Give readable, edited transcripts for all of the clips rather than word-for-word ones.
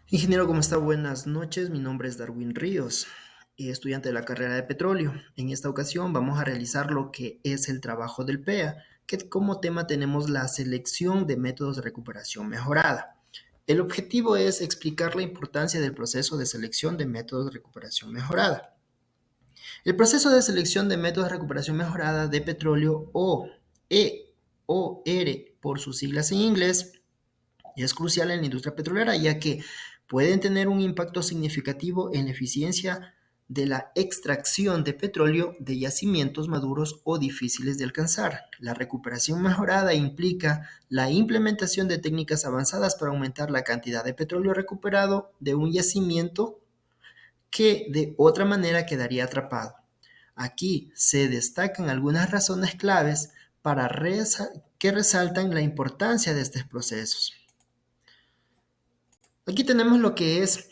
Ingeniero, ¿cómo está? Buenas noches. Mi nombre es Darwin Ríos, estudiante de la carrera de petróleo. En esta ocasión vamos a realizar lo que es el trabajo del PEA, que como tema tenemos la selección de métodos de recuperación mejorada. El objetivo es explicar la importancia del proceso de selección de métodos de recuperación mejorada. El proceso de selección de métodos de recuperación mejorada de petróleo o EOR por sus siglas en inglés es crucial en la industria petrolera, ya que pueden tener un impacto significativo en la eficiencia de la extracción de petróleo de yacimientos maduros o difíciles de alcanzar. La recuperación mejorada implica la implementación de técnicas avanzadas para aumentar la cantidad de petróleo recuperado de un yacimiento que de otra manera quedaría atrapado. Aquí se destacan algunas razones claves para que resaltan la importancia de estos procesos. Aquí tenemos lo que es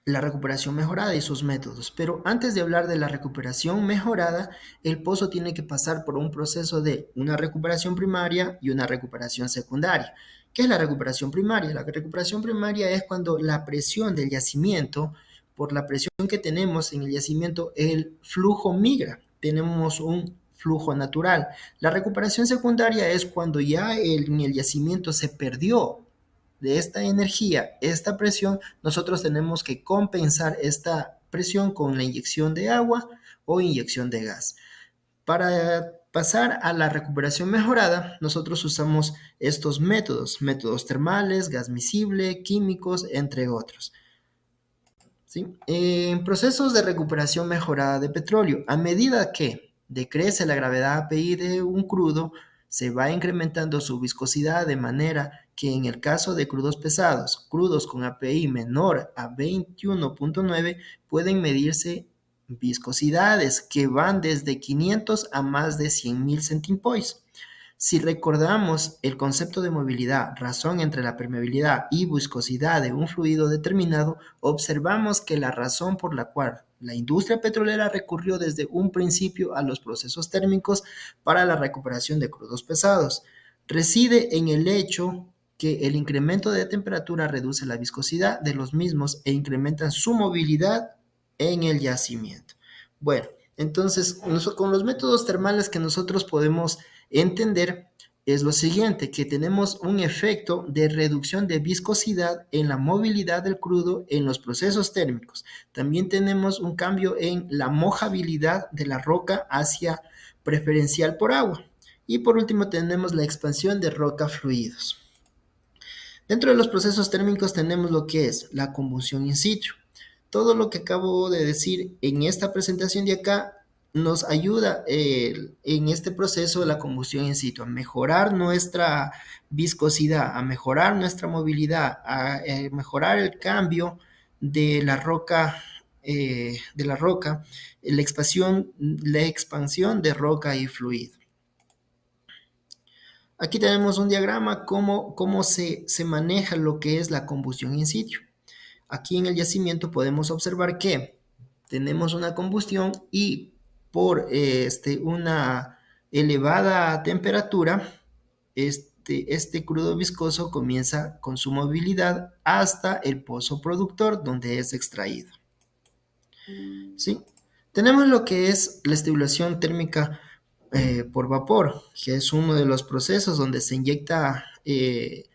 la recuperación mejorada y sus métodos, pero antes de hablar de la recuperación mejorada, el pozo tiene que pasar por un proceso de una recuperación primaria y una recuperación secundaria. ¿Qué es la recuperación primaria? La recuperación primaria es cuando la presión del yacimiento, por la presión que tenemos en el yacimiento, el flujo migra. Tenemos un flujo natural. La recuperación secundaria es cuando ya en el yacimiento se perdió de esta energía, esta presión, nosotros tenemos que compensar esta presión con la inyección de agua o inyección de gas. Para pasar a la recuperación mejorada, nosotros usamos estos métodos termales, gas miscible, químicos, entre otros. ¿Sí? En procesos de recuperación mejorada de petróleo, a medida que decrece la gravedad API de un crudo, se va incrementando su viscosidad de manera que en el caso de crudos pesados, crudos con API menor a 21.9, pueden medirse viscosidades que van desde 500 a más de 100.000 centimpois. Si recordamos el concepto de movilidad, razón entre la permeabilidad y viscosidad de un fluido determinado, observamos que la razón por la cual la industria petrolera recurrió desde un principio a los procesos térmicos para la recuperación de crudos pesados reside en el hecho que el incremento de temperatura reduce la viscosidad de los mismos e incrementa su movilidad en el yacimiento. Bueno, entonces con los métodos termales que nosotros podemos entender es lo siguiente, que tenemos un efecto de reducción de viscosidad en la movilidad del crudo en los procesos térmicos. También tenemos un cambio en la mojabilidad de la roca hacia preferencial por agua. Y por último tenemos la expansión de roca fluidos. Dentro de los procesos térmicos tenemos lo que es la combustión in situ. Todo lo que acabo de decir en esta presentación de acá nos ayuda en este proceso de la combustión in situ a mejorar nuestra viscosidad, a mejorar nuestra movilidad, a mejorar el cambio de la roca, la expansión de roca y fluido. Aquí tenemos un diagrama cómo se maneja lo que es la combustión in situ. Aquí en el yacimiento podemos observar que tenemos una combustión y por una elevada temperatura, este crudo viscoso comienza con su movilidad hasta el pozo productor donde es extraído. ¿Sí? Tenemos lo que es la estimulación térmica por vapor, que es uno de los procesos donde se inyecta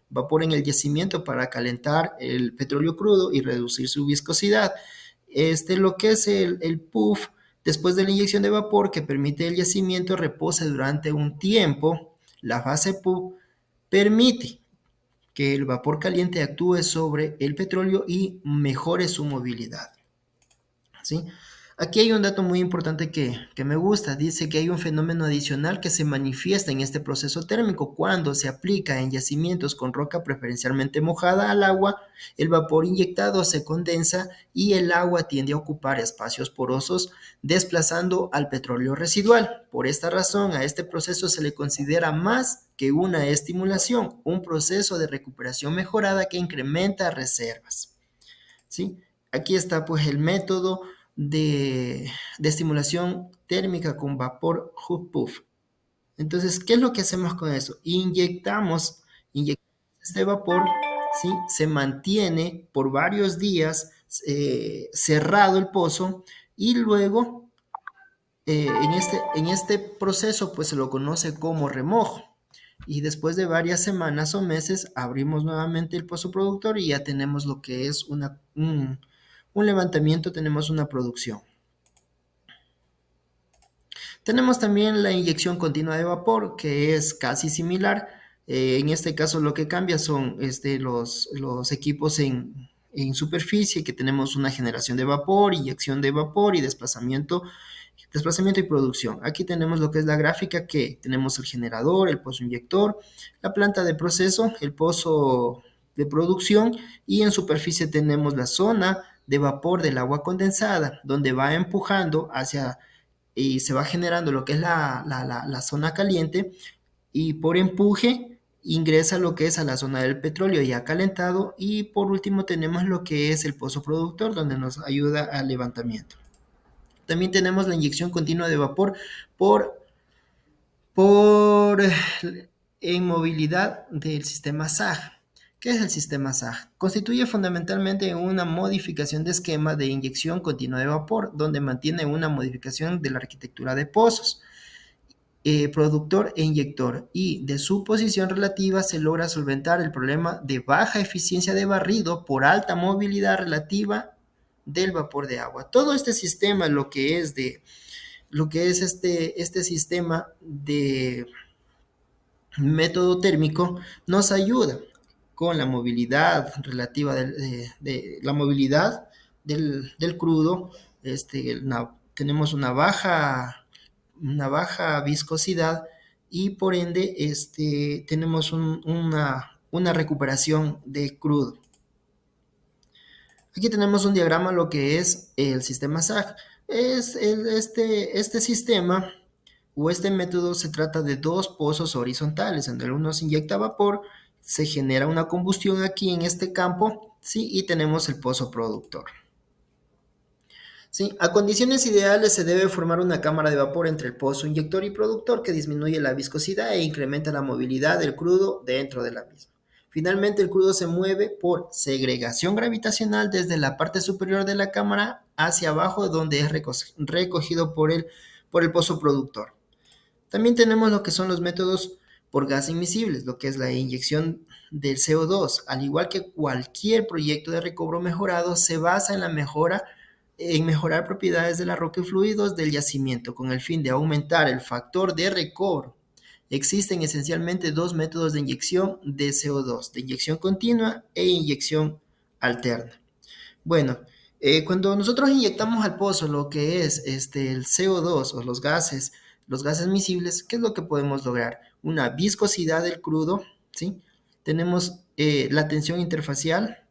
vapor en el yacimiento para calentar el petróleo crudo y reducir su viscosidad. Lo que es el puff, después de la inyección de vapor que permite el yacimiento repose durante un tiempo, la fase puff permite que el vapor caliente actúe sobre el petróleo y mejore su movilidad. ¿Sí? Aquí hay un dato muy importante que me gusta. Dice que hay un fenómeno adicional que se manifiesta en este proceso térmico. Cuando se aplica en yacimientos con roca preferencialmente mojada al agua, el vapor inyectado se condensa y el agua tiende a ocupar espacios porosos, desplazando al petróleo residual. Por esta razón, a este proceso se le considera más que una estimulación, un proceso de recuperación mejorada que incrementa reservas. ¿Sí? Aquí está pues el método de estimulación térmica con vapor Hoof-Puff. Entonces, ¿qué es lo que hacemos con eso? Inyectamos este vapor ¿sí? Se mantiene por varios días cerrado el pozo y luego en este proceso pues se lo conoce como remojo. Y después de varias semanas o meses abrimos nuevamente el pozo productor y ya tenemos lo que es un levantamiento, tenemos una producción. Tenemos también la inyección continua de vapor, que es casi similar. En este caso lo que cambia son los equipos en superficie, que tenemos una generación de vapor, inyección de vapor y desplazamiento y producción. Aquí tenemos lo que es la gráfica, que tenemos el generador, el pozo inyector, la planta de proceso, el pozo de producción, y en superficie tenemos la zona de vapor del agua condensada, donde va empujando hacia y se va generando lo que es la zona caliente, y por empuje ingresa lo que es a la zona del petróleo ya calentado, y por último tenemos lo que es el pozo productor, donde nos ayuda al levantamiento. También tenemos la inyección continua de vapor por, por inmovilidad del sistema SAG. ¿Qué es el sistema SAG? Constituye fundamentalmente una modificación de esquema de inyección continua de vapor, donde mantiene una modificación de la arquitectura de pozos, productor e inyector, y de su posición relativa se logra solventar el problema de baja eficiencia de barrido por alta movilidad relativa del vapor de agua. Todo este sistema, lo que es este sistema de método térmico, nos ayuda con la movilidad relativa de la movilidad del crudo. Tenemos una baja viscosidad, y por ende tenemos una recuperación de crudo. Aquí tenemos un diagrama, lo que es el sistema SAG. Este sistema o este método se trata de dos pozos horizontales, en el uno se inyecta vapor, se genera una combustión aquí en este campo, ¿sí? Y tenemos el pozo productor. ¿Sí? A condiciones ideales se debe formar una cámara de vapor entre el pozo inyector y productor, que disminuye la viscosidad e incrementa la movilidad del crudo dentro de la misma. Finalmente, el crudo se mueve por segregación gravitacional desde la parte superior de la cámara hacia abajo, donde es recogido por el pozo productor. También tenemos lo que son los métodos por gas invisibles, lo que es la inyección del CO2. Al igual que cualquier proyecto de recobro mejorado, se basa en mejorar propiedades de la roca y fluidos del yacimiento con el fin de aumentar el factor de recobro. Existen esencialmente dos métodos de inyección de CO2, de inyección continua e inyección alterna. Bueno, cuando nosotros inyectamos al pozo lo que es el CO2 o los gases miscibles, ¿qué es lo que podemos lograr? Una viscosidad del crudo, ¿sí? Tenemos la tensión interfacial,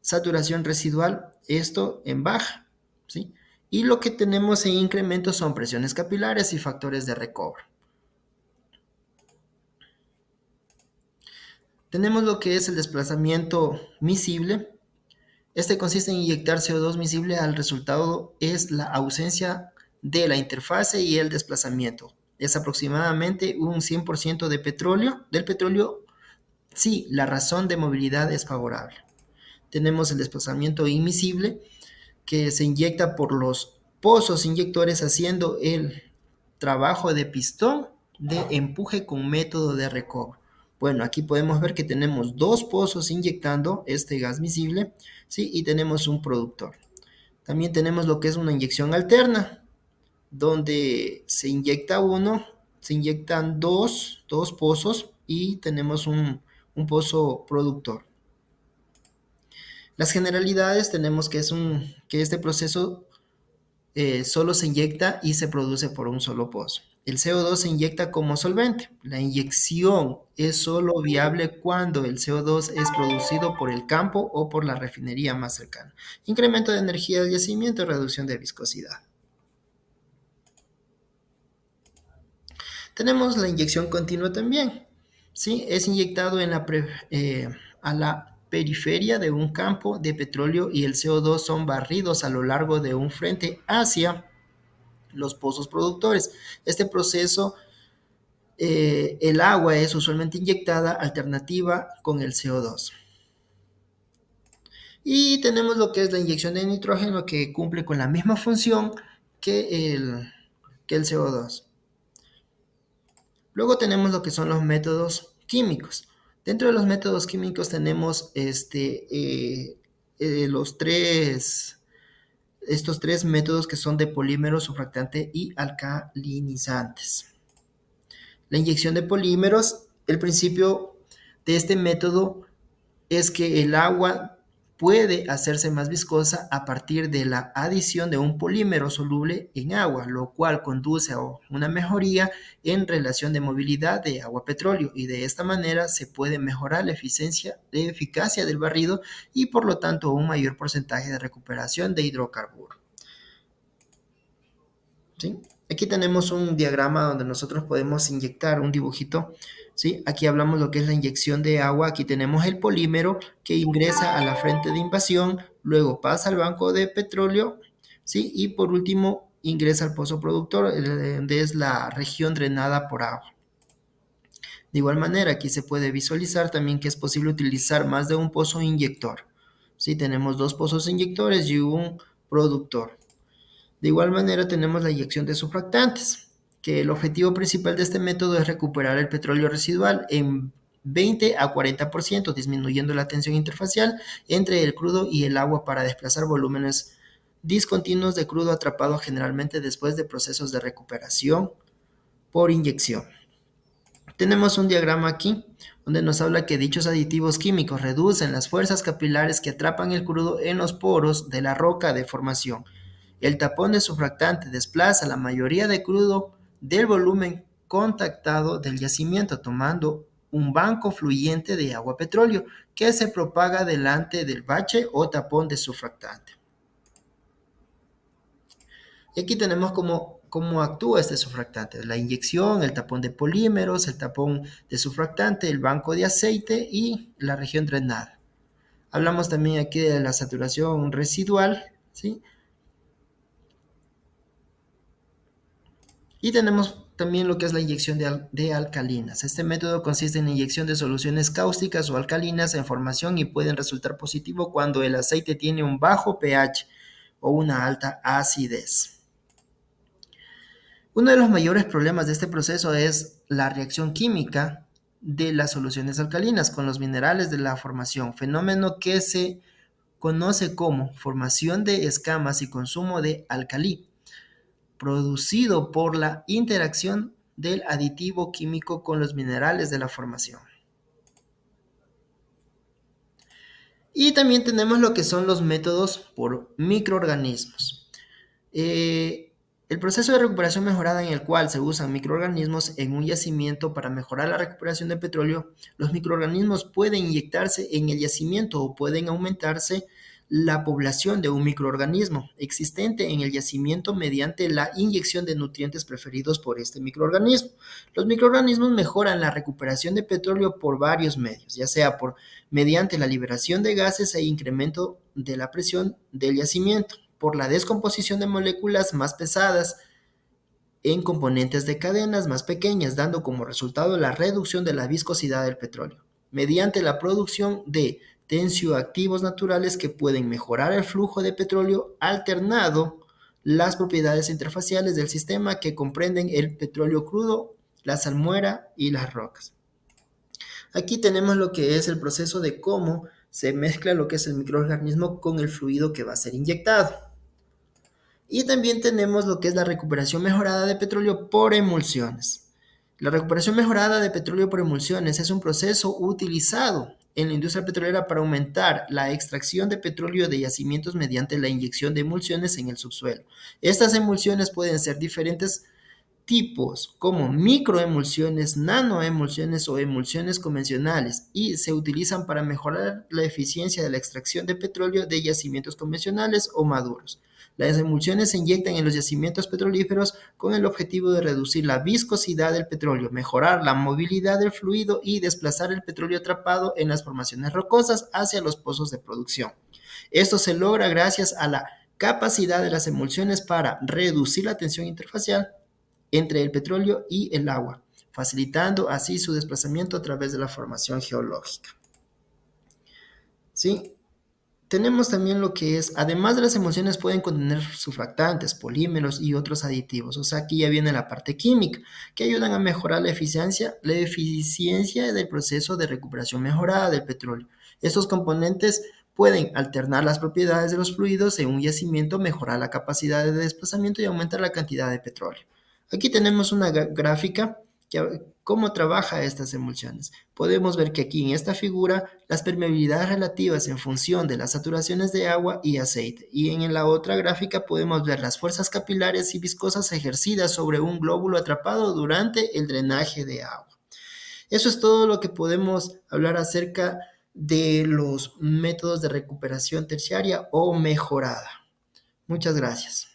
saturación residual, esto en baja, ¿sí? Y lo que tenemos en incremento son presiones capilares y factores de recobro. Tenemos lo que es el desplazamiento miscible. Este consiste en inyectar CO2 miscible. Al resultado es la ausencia de la interfase y el desplazamiento. Es aproximadamente un 100% del petróleo, si la razón de movilidad es favorable. Tenemos el desplazamiento inmiscible, que se inyecta por los pozos inyectores haciendo el trabajo de pistón de empuje con método de recobro. Bueno, aquí podemos ver que tenemos dos pozos inyectando este gas miscible, ¿sí? Y tenemos un productor. También tenemos lo que es una inyección alterna, donde se inyectan dos pozos y tenemos un pozo productor. Las generalidades tenemos que este proceso solo se inyecta y se produce por un solo pozo. El CO2 se inyecta como solvente. La inyección es solo viable cuando el CO2 es producido por el campo o por la refinería más cercana. Incremento de energía del yacimiento y reducción de viscosidad. Tenemos la inyección continua también, ¿sí? Es inyectado a la periferia de un campo de petróleo, y el CO2 son barridos a lo largo de un frente hacia los pozos productores. Este proceso, el agua es usualmente inyectada alternativa con el CO2. Y tenemos lo que es la inyección de nitrógeno, que cumple con la misma función que el CO2. Luego tenemos lo que son los métodos químicos. Dentro de los métodos químicos tenemos estos tres métodos que son de polímeros, surfactante y alcalinizantes. La inyección de polímeros, el principio de este método es que el agua puede hacerse más viscosa a partir de la adición de un polímero soluble en agua, lo cual conduce a una mejoría en relación de movilidad de agua-petróleo, y de esta manera se puede mejorar la eficacia del barrido y por lo tanto un mayor porcentaje de recuperación de hidrocarburos. ¿Sí? Aquí tenemos un diagrama donde nosotros podemos inyectar un dibujito. ¿Sí? Aquí hablamos lo que es la inyección de agua. Aquí tenemos el polímero que ingresa a la frente de invasión, luego pasa al banco de petróleo, ¿sí? Y por último ingresa al pozo productor, donde es la región drenada por agua. De igual manera, aquí se puede visualizar también que es posible utilizar más de un pozo inyector. ¿Sí? Tenemos dos pozos inyectores y un productor. De igual manera tenemos la inyección de surfactantes, que el objetivo principal de este método es recuperar el petróleo residual en 20 a 40%, disminuyendo la tensión interfacial entre el crudo y el agua para desplazar volúmenes discontinuos de crudo atrapado generalmente después de procesos de recuperación por inyección. Tenemos un diagrama aquí donde nos habla que dichos aditivos químicos reducen las fuerzas capilares que atrapan el crudo en los poros de la roca de formación. El tapón de surfactante desplaza la mayoría de crudo del volumen contactado del yacimiento, tomando un banco fluyente de agua-petróleo que se propaga delante del bache o tapón de surfactante. Y aquí tenemos cómo actúa este surfactante: la inyección, el tapón de polímeros, el tapón de surfactante, el banco de aceite y la región drenada. Hablamos también aquí de la saturación residual, ¿sí? Y tenemos también lo que es la inyección de alcalinas. Este método consiste en la inyección de soluciones cáusticas o alcalinas en formación y pueden resultar positivo cuando el aceite tiene un bajo pH o una alta acidez. Uno de los mayores problemas de este proceso es la reacción química de las soluciones alcalinas con los minerales de la formación, fenómeno que se conoce como formación de escamas y consumo de alcalí, producido por la interacción del aditivo químico con los minerales de la formación. Y también tenemos lo que son los métodos por microorganismos. El proceso de recuperación mejorada, en el cual se usan microorganismos en un yacimiento para mejorar la recuperación de petróleo. Los microorganismos pueden inyectarse en el yacimiento o pueden aumentarse la población de un microorganismo existente en el yacimiento mediante la inyección de nutrientes preferidos por este microorganismo. Los microorganismos mejoran la recuperación de petróleo por varios medios, ya sea mediante la liberación de gases e incremento de la presión del yacimiento, por la descomposición de moléculas más pesadas en componentes de cadenas más pequeñas, dando como resultado la reducción de la viscosidad del petróleo, mediante la producción de tensioactivos naturales que pueden mejorar el flujo de petróleo, alternando las propiedades interfaciales del sistema que comprenden el petróleo crudo, la salmuera y las rocas. Aquí tenemos lo que es el proceso de cómo se mezcla lo que es el microorganismo con el fluido que va a ser inyectado. Y también tenemos lo que es la recuperación mejorada de petróleo por emulsiones. La recuperación mejorada de petróleo por emulsiones es un proceso utilizado en la industria petrolera para aumentar la extracción de petróleo de yacimientos mediante la inyección de emulsiones en el subsuelo. Estas emulsiones pueden ser diferentes tipos, como microemulsiones, nanoemulsiones o emulsiones convencionales, y se utilizan para mejorar la eficiencia de la extracción de petróleo de yacimientos convencionales o maduros. Las emulsiones se inyectan en los yacimientos petrolíferos con el objetivo de reducir la viscosidad del petróleo, mejorar la movilidad del fluido y desplazar el petróleo atrapado en las formaciones rocosas hacia los pozos de producción. Esto se logra gracias a la capacidad de las emulsiones para reducir la tensión interfacial entre el petróleo y el agua, facilitando así su desplazamiento a través de la formación geológica. ¿Sí? tenemos también lo que es, además de las emulsiones, pueden contener surfactantes, polímeros y otros aditivos. O sea, aquí ya viene la parte química, que ayudan a mejorar la eficiencia del proceso de recuperación mejorada del petróleo. Estos componentes pueden alternar las propiedades de los fluidos en un yacimiento, mejorar la capacidad de desplazamiento y aumentar la cantidad de petróleo. Aquí tenemos una gráfica que cómo trabaja estas emulsiones. Podemos ver que aquí en esta figura las permeabilidades relativas en función de las saturaciones de agua y aceite. Y en la otra gráfica podemos ver las fuerzas capilares y viscosas ejercidas sobre un glóbulo atrapado durante el drenaje de agua. Eso es todo lo que podemos hablar acerca de los métodos de recuperación terciaria o mejorada. Muchas gracias.